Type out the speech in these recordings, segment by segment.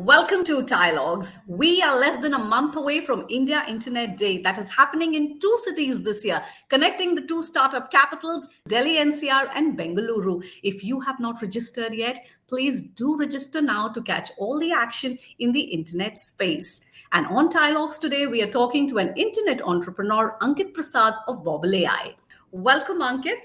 Welcome to TiElogues. We are less than a month away from India Internet Day that is happening in two cities this year, connecting the two startup capitals, Delhi NCR and Bengaluru. If you have not registered yet, please do register now to catch all the action in the internet space. And on TiElogues today, we are talking to an internet entrepreneur, Ankit Prasad of Bobble AI. Welcome, Ankit.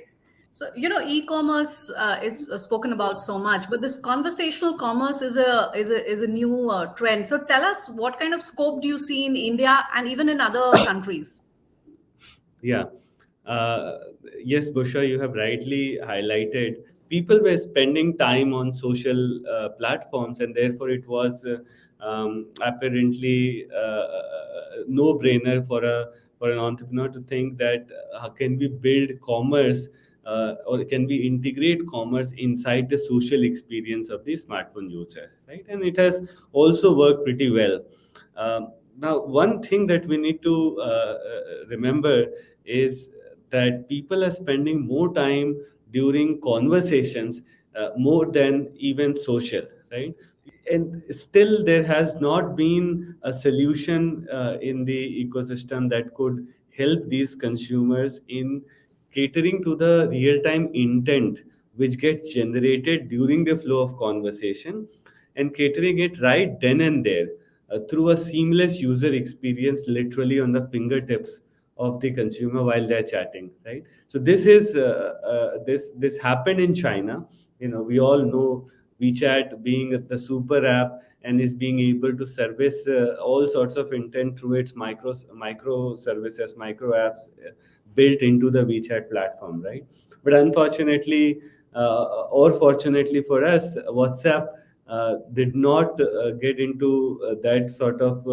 So, e-commerce is spoken about so much, but this conversational commerce is a new trend. So, tell us what kind of scope do you see in India and even in other countries? Yeah. Uh, yes, Busha, you have rightly highlighted. People were spending time on social platforms, and therefore it was apparently no-brainer for an entrepreneur to think that how can we build commerce or can we integrate commerce inside the social experience of the smartphone user, right? And it has also worked pretty well. Now, one thing that we need to remember is that people are spending more time during conversations more than even social, right? And still there has not been a solution in the ecosystem that could help these consumers in catering to the real time intent which gets generated during the flow of conversation and catering it right then and there through a seamless user experience literally on the fingertips of the consumer while they're chatting, right? So this happened in China. We all know WeChat being the super app and is being able to service all sorts of intent through its micro services, micro apps built into the WeChat platform, right? But unfortunately, or fortunately for us, WhatsApp did not get into that sort of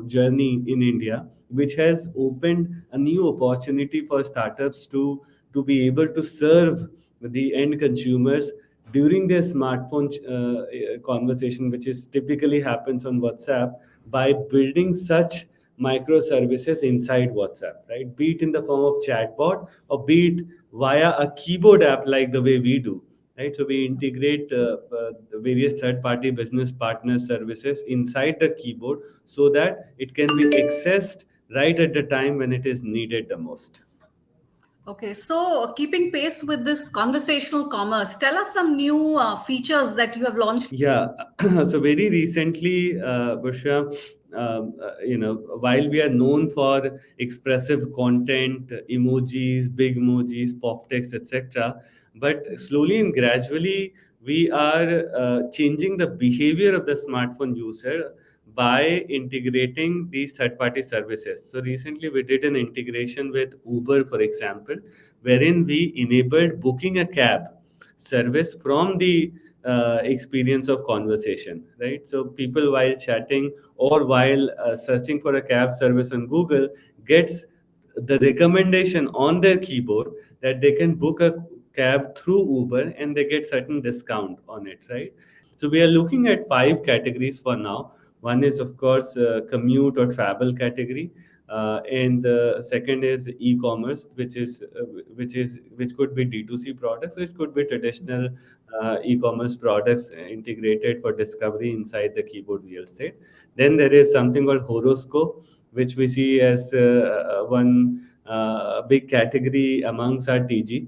journey in India, which has opened a new opportunity for startups to be able to serve the end consumers during their smartphone conversation, which is typically happens on WhatsApp, by building such microservices inside WhatsApp, right? Be it in the form of chatbot or be it via a keyboard app like the way we do, right? So we integrate the various third-party business partner services inside the keyboard so that it can be accessed right at the time when it is needed the most. Okay, so keeping pace with this conversational commerce, tell us some new features that you have launched. Yeah, so very recently, Bushra, while we are known for expressive content, emojis, big emojis, pop text, etc., but slowly and gradually we are changing the behavior of the smartphone user by integrating these third-party services. So recently we did an integration with Uber, for example, wherein we enabled booking a cab service from the experience of conversation, right? So people while chatting or while searching for a cab service on Google gets the recommendation on their keyboard that they can book a cab through Uber and they get certain discount on it, right? So we are looking at five categories for now. One is of course commute or travel category, and the second is e-commerce, which could be D2C products, which could be traditional e-commerce products integrated for discovery inside the keyboard real estate. Then there is something called horoscope, which we see as one big category amongst our TG.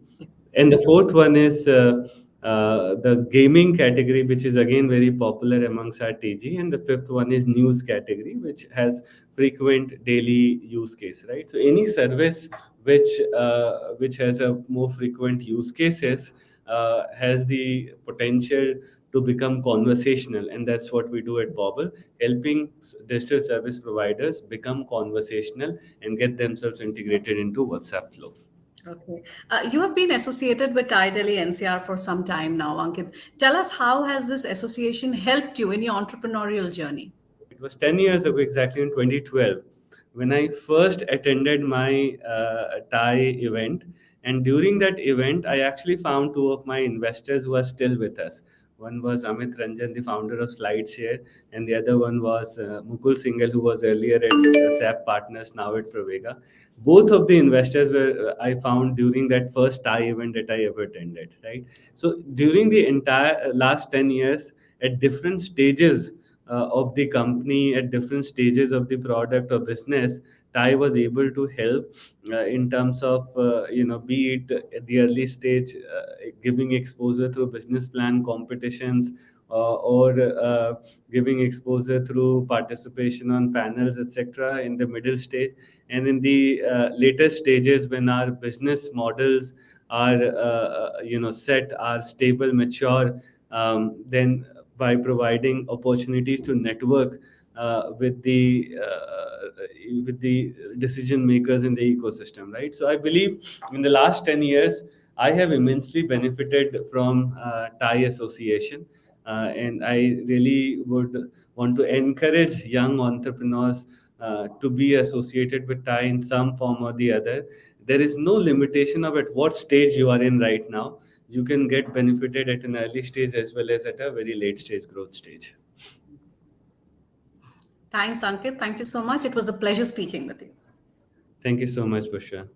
And the fourth one is the gaming category, which is again very popular amongst our TG. And the fifth one is news category, which has frequent daily use case, right? So any service which has a more frequent use cases has the potential to become conversational, and that's what we do at Bobble, helping digital service providers become conversational and get themselves integrated into WhatsApp flow. Okay. You have been associated with Delhi NCR for some time now, Ankit. Tell us how has this association helped you in your entrepreneurial journey? It was 10 years ago, exactly in 2012, when I first attended my Thai event. And during that event, I actually found two of my investors who are still with us. One was Amit Ranjan, the founder of SlideShare, and the other one was Mukul Singhal, who was earlier at SAP Partners, now at Pravega. Both of the investors were I found during that first Thai event that I ever attended. Right. So during the entire last 10 years, at different stages of the company, at different stages of the product or business, TiE was able to help in terms of be it at the early stage, giving exposure through business plan competitions, or giving exposure through participation on panels, etc. in the middle stage, and in the later stages when our business models are set, are stable, mature, then by providing opportunities to network with the decision makers in the ecosystem, right? So I believe in the last 10 years I have immensely benefited from TiE association, and I really would want to encourage young entrepreneurs to be associated with TiE in some form or the other. There is no limitation of at what stage you are in right now. You can get benefited at an early stage as well as at a very late stage growth stage. Thanks, Ankit. Thank you so much. It was a pleasure speaking with you. Thank you so much, Bushra.